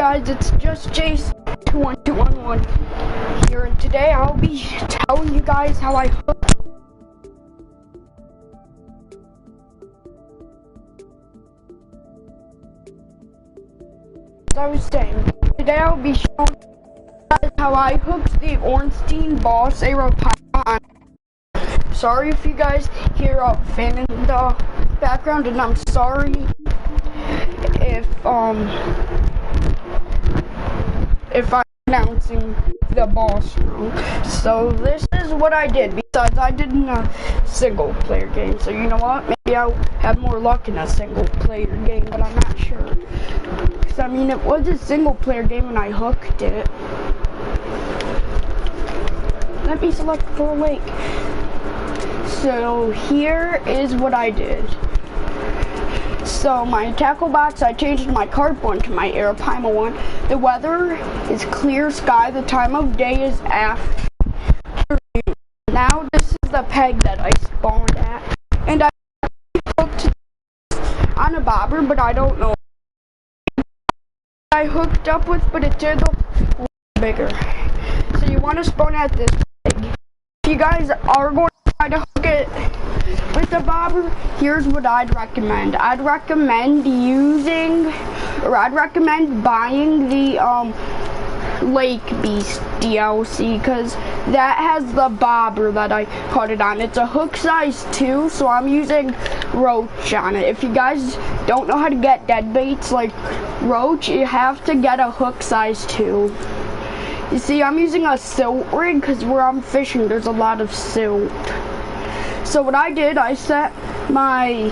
guys, it's just Jace21211 here, and today I'll be telling you guys how I hook. As I was saying, today I'll be showing you guys how I hooked the ornstein boss arrow python. Sorry if you guys hear a fan in the background, and I'm sorry if I'm pronouncing the boss wrong. So this is what I did, besides I did in a single player game. So you know what, maybe I'll have more luck in a single player game, but I'm not sure. Because I mean, it was a single player game and I hooked it. Let me select for a lake. So here is what I did. So my tackle box, I changed my carp one to my arapaima one. The weather is clear sky. The time of day is afternoon. Now this is the peg that I spawned at, and I hooked on a bobber, but I don't know. I hooked up with, but it did look a little bigger. So you want to spawn at this peg. If you guys are going to try to hook it with the bobber, here's what I'd recommend. I'd recommend buying the Lake Beast DLC, because that has the bobber that I caught it on. It's a hook size 2, so I'm using roach on it. If you guys don't know how to get dead baits like roach, you have to get a hook size 2. You see, I'm using a silt rig because where I'm fishing there's a lot of silt. So what I did, I set my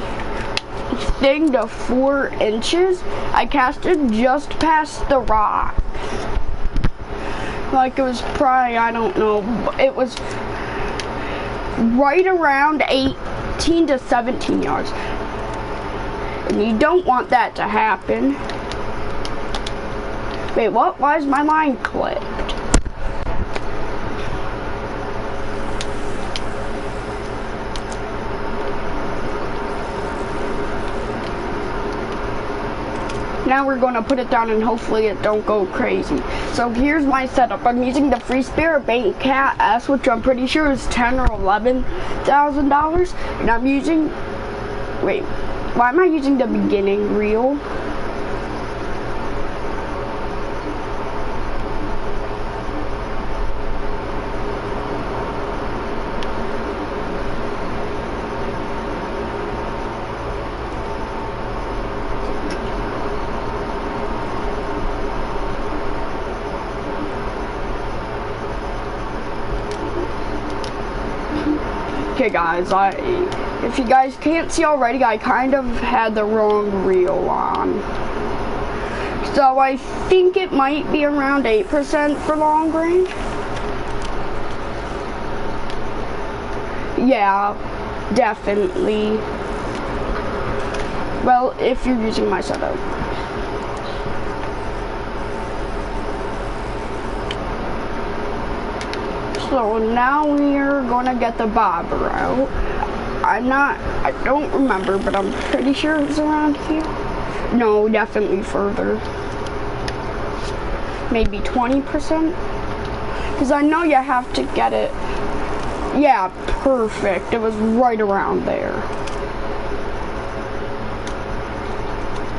thing to 4 inches. I cast it just past the rock. Like it was probably, I don't know, it was right around 18 to 17 yards. And you don't want that to happen. Wait, what? Why is my line clipped? Now we're going to put it down and hopefully it don't go crazy. So here's my setup. I'm using the Free Spirit Bait Cat S, which I'm pretty sure is $10,000 or $11,000. And I'm using, wait, why am I using the beginning reel? Okay guys, if you guys can't see already, I kind of had the wrong reel on. So I think it might be around 8% for long range. Yeah, definitely. Well, if you're using my setup. So now we're gonna get the bobber out. I don't remember, but I'm pretty sure it's around here. No, definitely further. Maybe 20%? Because I know you have to get it. Yeah, perfect. It was right around there.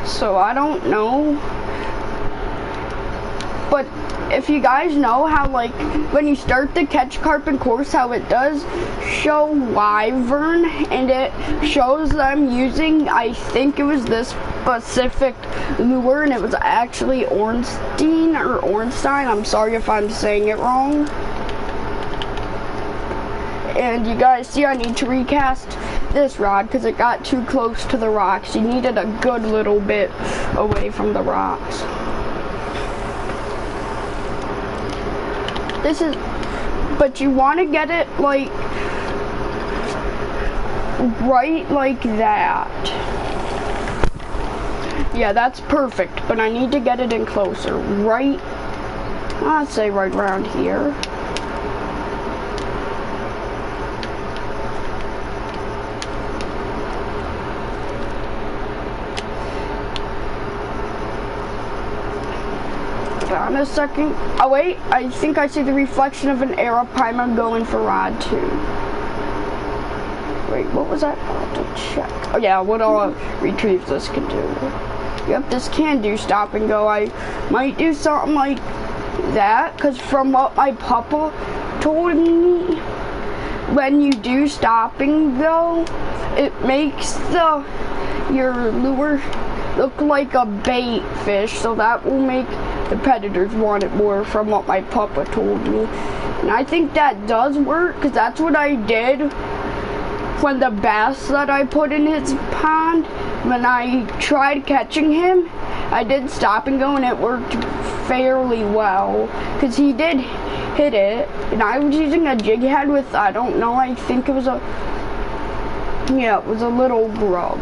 So I don't know. But if you guys know how, like, when you start to catch carp and corse, how it does show wyvern, and it shows them using, I think it was this specific lure, and it was actually ornstein or ornstein. I'm sorry if I'm saying it wrong. And you guys see, I need to recast this rod because it got too close to the rocks. You needed a good little bit away from the rocks. This is, but you want to get it like right like that. Yeah, that's perfect, but I need to get it in closer. Right, I'd say right around here. on a second. Oh wait, I think I see the reflection of an arrow. I'm going for rod 2. Wait, what was that? I'll have to check. Oh yeah, what all retrieve this can do. Yep, this can do stop and go. I might do something like that, because from what my papa told me, when you do stop and go, it makes your lure look like a bait fish, so that will make the predators want it more, from what my papa told me. And I think that does work, because that's what I did when the bass that I put in his pond, when I tried catching him, I did stop and go and it worked fairly well, because he did hit it, and I was using a jig head with, I don't know, I think it was a little grub.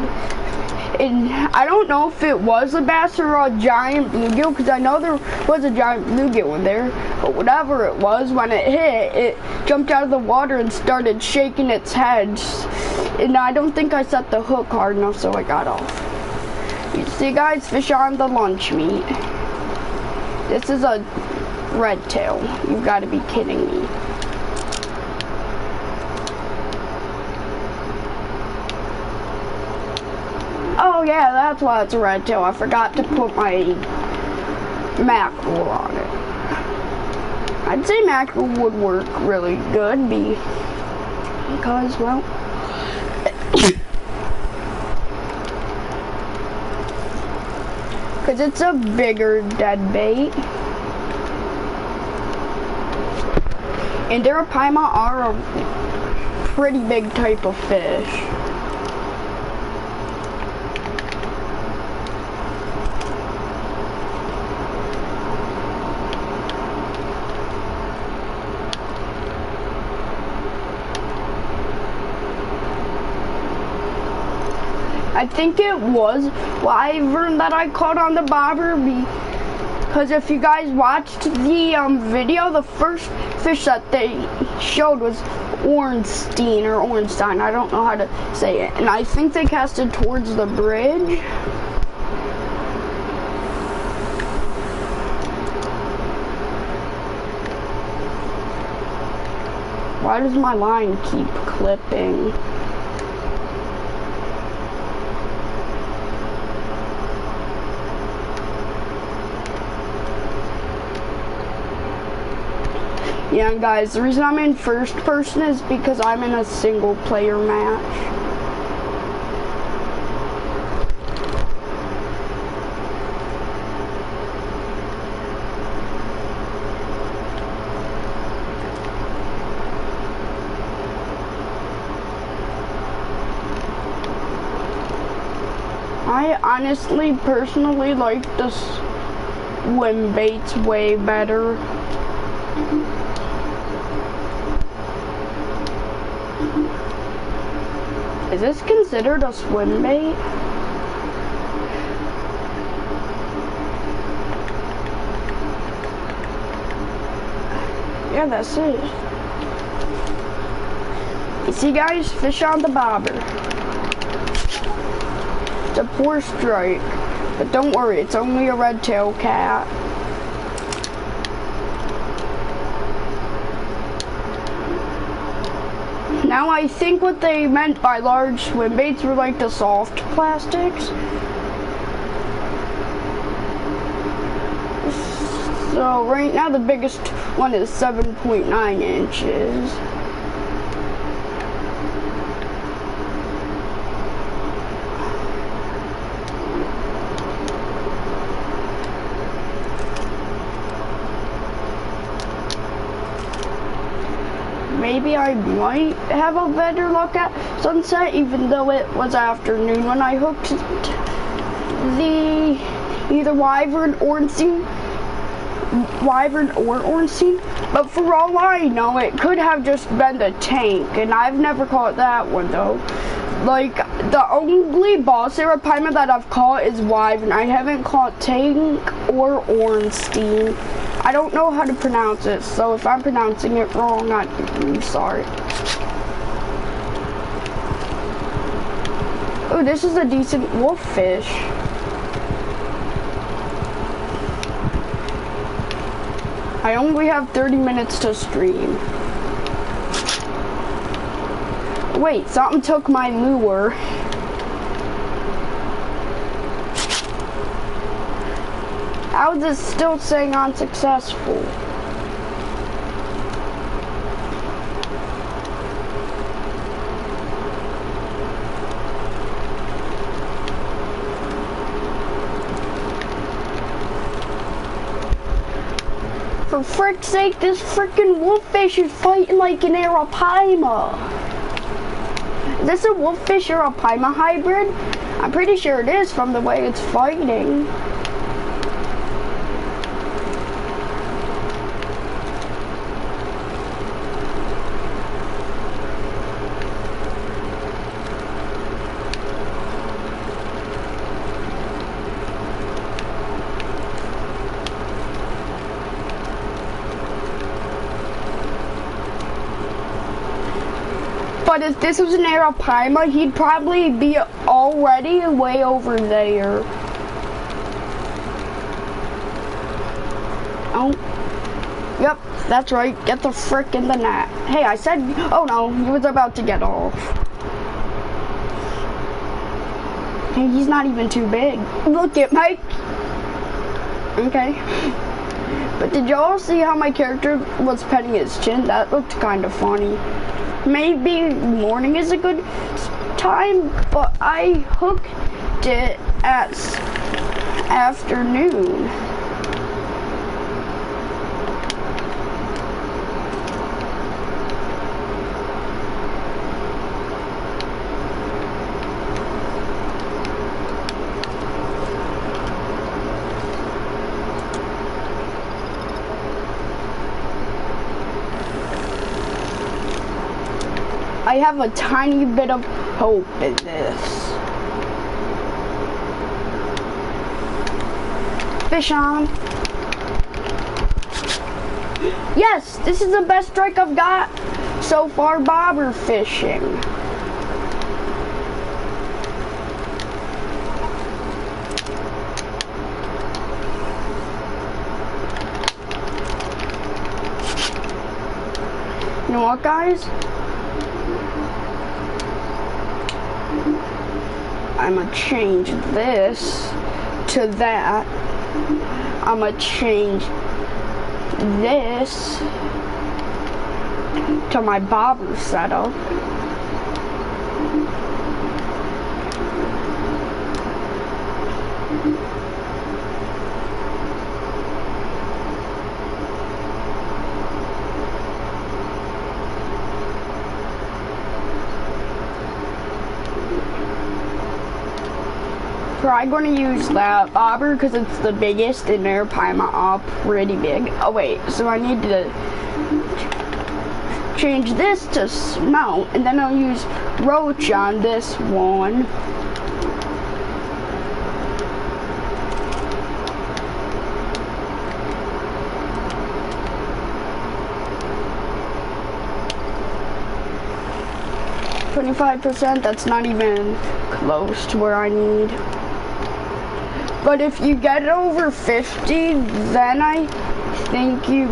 And I don't know if it was a bass or a giant bluegill, because I know there was a giant bluegill in there, but whatever it was, when it hit, it jumped out of the water and started shaking its head. And I don't think I set the hook hard enough, so I got off. You see guys, fish on the lunch meat. This is a red tail. You've got to be kidding me. Oh yeah, that's why it's a red tail. I forgot to put my mackerel on it. I'd say mackerel would work really good because, well, because it's a bigger dead bait. And Arapaima are a pretty big type of fish. I think it was wyvern that I caught on the bobber, because if you guys watched the video, the first fish that they showed was ornstein or ornstein. I don't know how to say it. And I think they casted towards the bridge. Why does my line keep clipping? Yeah, guys, the reason I'm in first person is because I'm in a single player match. I honestly, personally like the swim baits way better. Is this considered a swim bait? Yeah, that's it. You see guys, fish on the bobber. It's a 4 strike, but don't worry, it's only a red tail cat. Now I think what they meant by large swim baits were like the soft plastics. So right now the biggest one is 7.9 inches. Maybe I might have a better luck at sunset, even though it was afternoon when I hooked the either wyvern or ornstein. But for all I know, it could have just been the tank, and I've never caught that one though. Like, the only boss Arapaima that I've caught is wyvern. I haven't caught tank or ornstein. I don't know how to pronounce it, so if I'm pronouncing it wrong, I'm sorry. Oh, this is a decent wolf fish. I only have 30 minutes to stream. Wait, something took my lure. How is this still saying unsuccessful? For frick's sake, this frickin' wolffish is fighting like an arapaima. Is this a wolffish arapaima hybrid? I'm pretty sure it is from the way it's fighting. But if this was an arapaima, he'd probably be already way over there. Oh. Yep, that's right. Get the frick in the net. Hey, I said, oh no, he was about to get off. Hey, he's not even too big. Look at Mike. Okay. But did y'all see how my character was petting his chin? That looked kind of funny. Maybe morning is a good time, but I hooked it at afternoon. I have a tiny bit of hope in this. Fish on. Yes, this is the best strike I've got so far bobber fishing. You know what, guys? I'm gonna change this to that. I'm gonna change this to my bobber setup. Probably going to use that bobber because it's the biggest and they're arapaima pretty big. Oh wait, so I need to change this to smelt and then I'll use roach on this one. %, that's not even close to where I need. But if you get over 50, then I think you,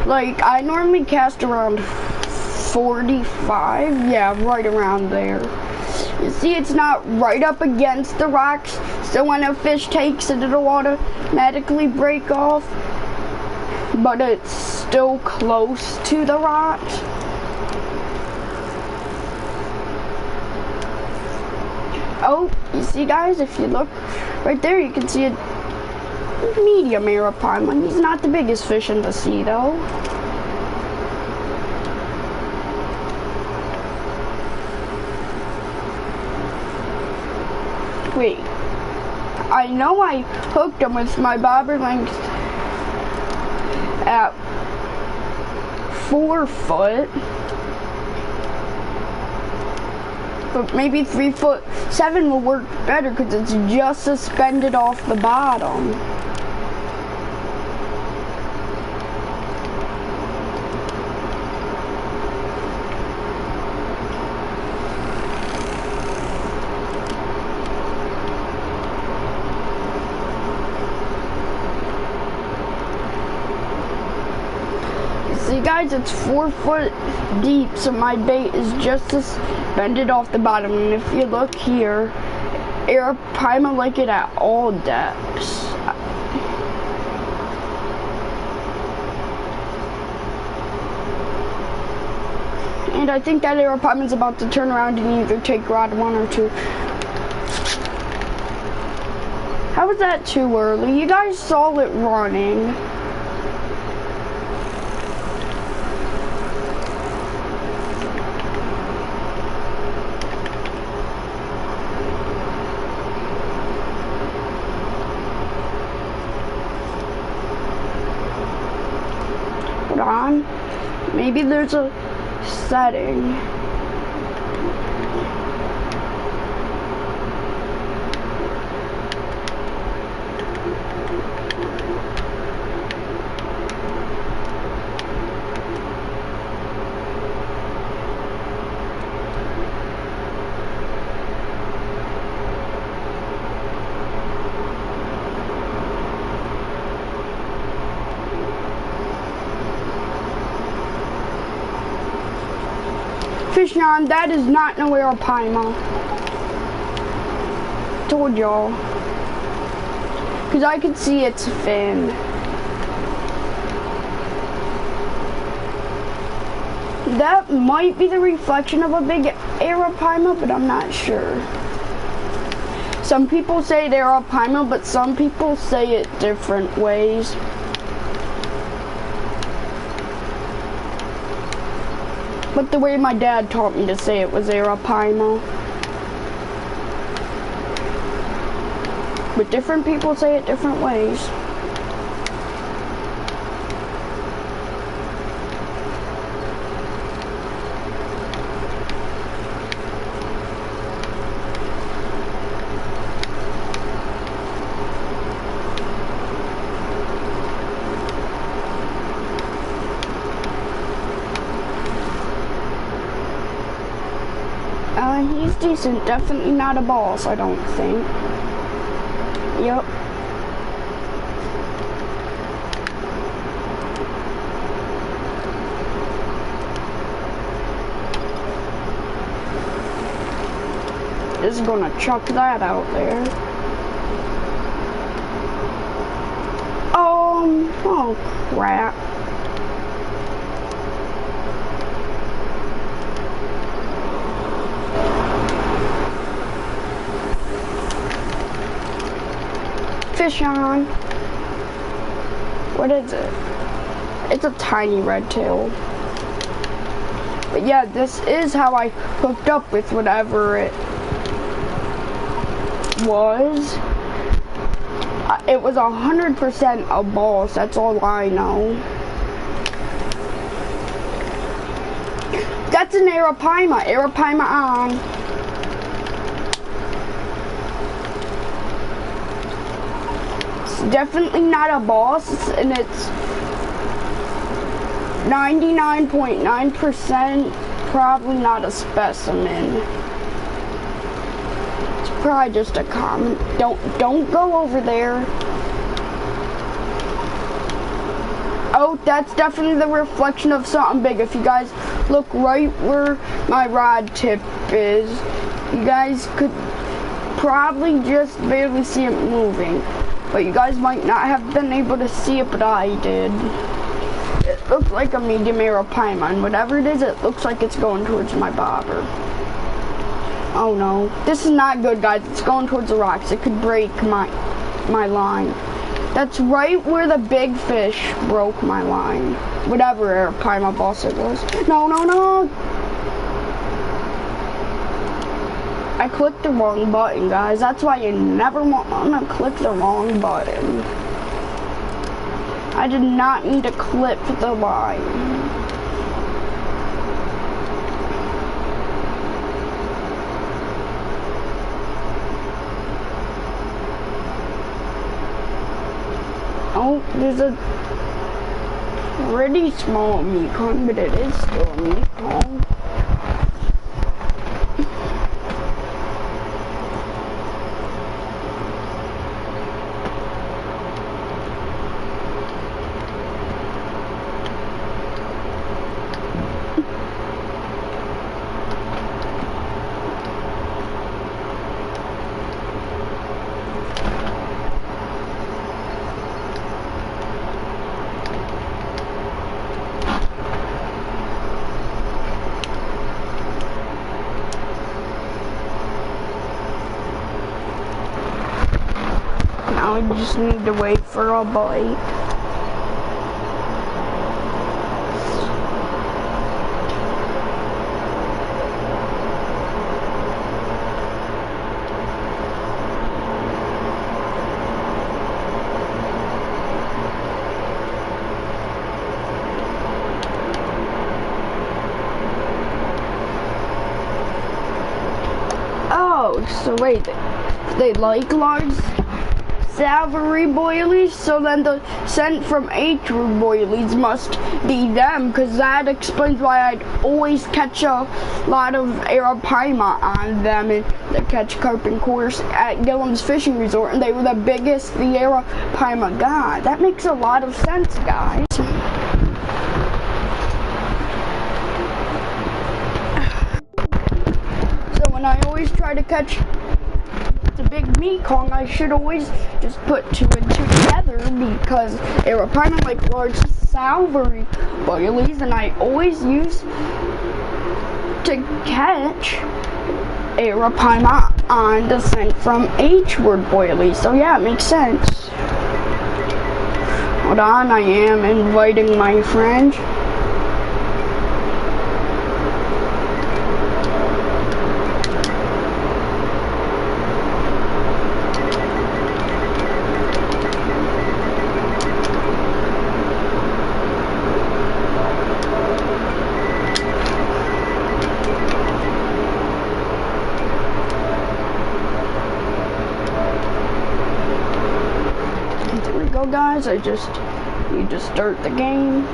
like, I normally cast around 45. Yeah, right around there. You see, it's not right up against the rocks, so when a fish takes it, it'll automatically break off. But it's still close to the rocks. Oh, you see, guys, if you look right there, you can see a medium arapaima. He's not the biggest fish in the sea, though. Wait, I know I hooked him with my bobber length at 4 foot. But maybe 3'7" will work better because it's just suspended off the bottom. guys, it's 4 foot deep, so my bait is just suspended off the bottom. And if you look here, arapaima like it at all depths. And I think that arapaima is about to turn around and either take rod 1 or 2. How was that too early? You guys saw it running. Hold on. Maybe there's a setting. Fish on, that is not no arapaima. Told y'all. Because I could see its fin. That might be the reflection of a big arapaima, but I'm not sure. Some people say it's arapaima, but some people say it different ways. But the way my dad taught me to say it was arapaima. But different people say it different ways. He's decent. Definitely not a boss, I don't think. Yep. Just gonna chuck that out there. Oh crap. Fish on. What is it? It's a tiny red tail. But yeah, this is how I hooked up with whatever it was. It was 100% a boss, that's all I know. That's an arapaima. Arapaima on. Definitely not a boss, and it's 99.9% probably not a specimen. It's probably just a common. Don't go over there. Oh, that's definitely the reflection of something big. If you guys look right where my rod tip is, you guys could probably just barely see it moving. But you guys might not have been able to see it, but I did. It looks like a medium arapaima, and whatever it is, it looks like it's going towards my bobber. Oh no, this is not good, guys. It's going towards the rocks. It could break my line. That's right where the big fish broke my line. Whatever arapaima boss it was. No, no, no! I clicked the wrong button, guys. That's why you never want to click the wrong button. I did not need to clip the line. Oh, there's a pretty small mekong, but it is still a mekong. now I just need to wait for a bite. Oh, so wait, they like large salvery boilies, so then the scent from H-root boilies must be them, because that explains why I'd always catch a lot of arapaima on them and they catch carp and corse at Gillam's Fishing Resort, and they were the biggest the arapaima got. That makes a lot of sense, guys. When I always try to catch the big mekong, I should always just put 2 and 2 together, because arapaima like large salvery boilies, and I always use to catch arapaima on the scent from H-word boilies. So yeah, it makes sense. Hold on, I am inviting my friend. Guys, I just need to start the game.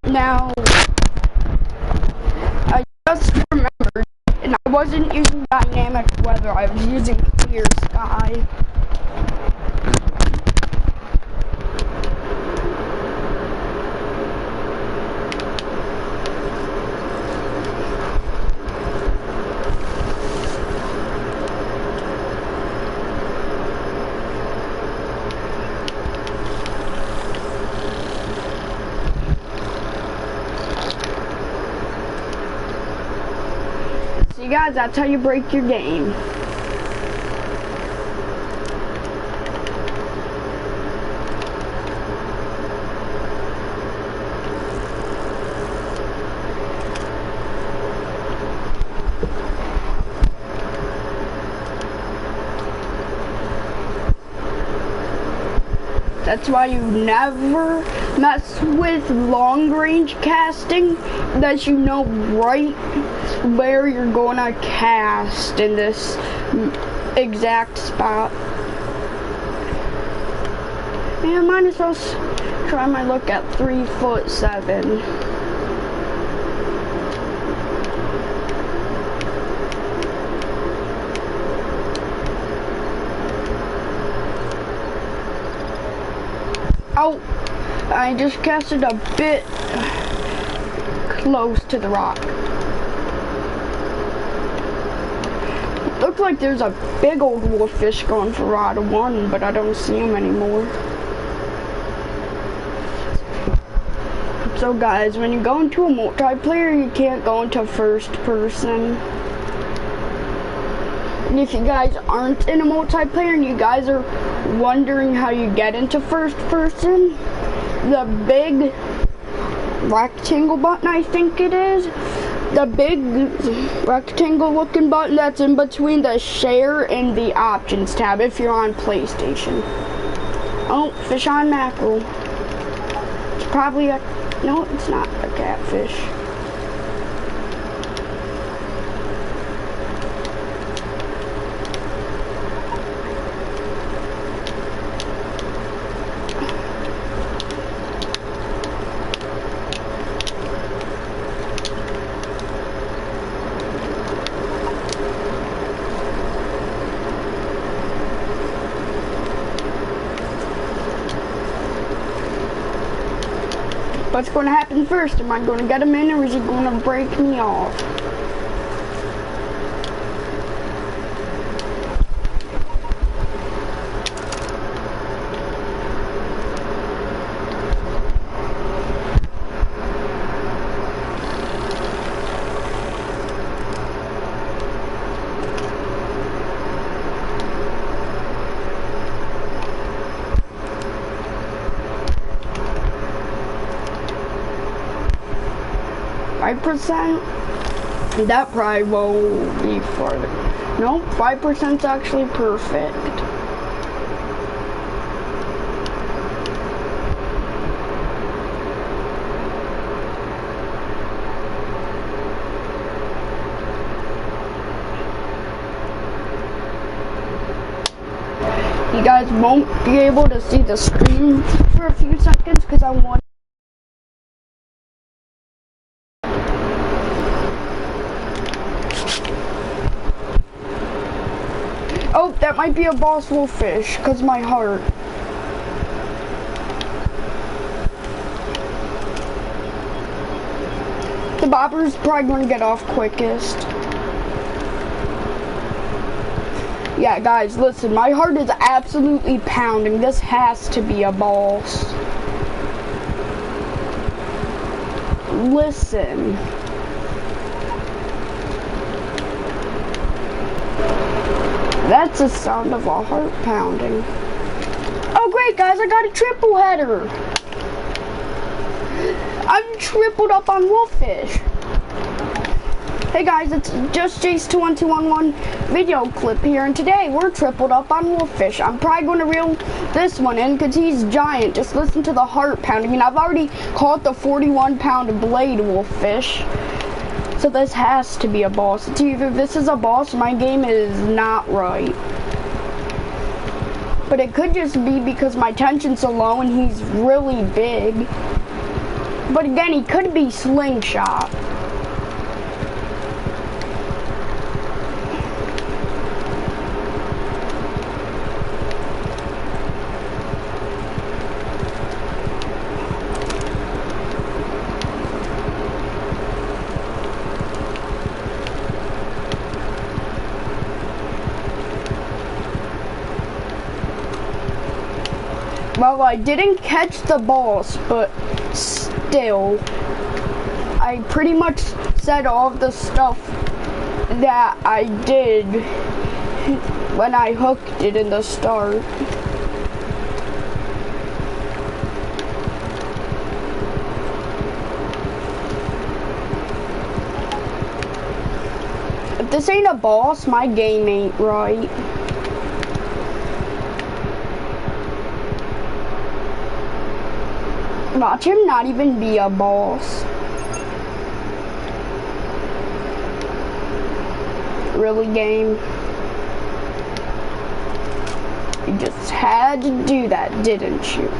Now, I just remembered, and I wasn't using dynamic weather, I was using clear sky. Guys, that's how you break your game. That's why you never mess with long range casting, that you know right where you're gonna cast in this exact spot. Yeah, I might as well try my luck at 3'7". Oh, I just casted a bit close to the rock. Looks like there's a big old wolffish going for rod 1, but I don't see him anymore. So guys, when you go into a multiplayer, you can't go into first person. And if you guys aren't in a multiplayer and you guys are wondering how you get into first person, the big rectangle button, I think it is, the big rectangle looking button that's in between the share and the options tab if you're on PlayStation. Oh, fish on mackerel. It's probably a, no, it's not a catfish. What's going to happen first? Am I going to get him in, or is he going to break me off? 5%? That probably won't be farther. Nope, 5% is actually perfect. You guys won't be able to see the screen for a few seconds because I want. Oh, that might be a boss wolffish because my heart. The bobber's probably going to get off quickest. Yeah, guys, listen, my heart is absolutely pounding. This has to be a boss. Listen. That's the sound of a heart pounding. Oh, great, guys, I got a triple header. I'm tripled up on wolffish. Hey guys, it's just Jace21211 video clip here, and today we're tripled up on wolffish. I'm probably going to reel this one in because he's giant. Just listen to the heart pounding, and I've already caught the 41-pound blade wolffish. So this has to be a boss. It's either this is a boss, my game is not right. But it could just be because my tension's so low and he's really big. But again, he could be slingshot. Well, I didn't catch the boss, but still, I pretty much said all of the stuff that I did when I hooked it in the start. If this ain't a boss, my game ain't right. Watch him not even be a boss. Really, game? You just had to do that, didn't you?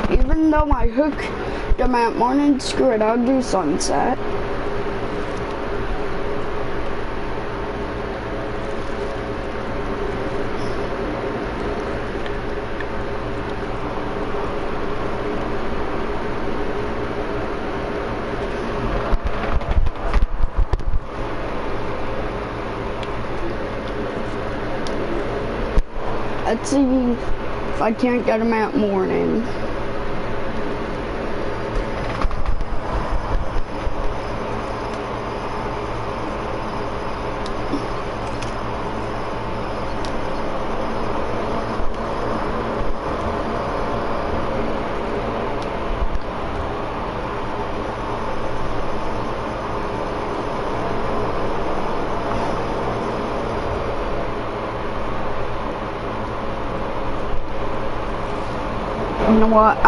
Even though I hooked them at morning, screw it, I'll do sunset. Let's see if I can't get them at morning. know what?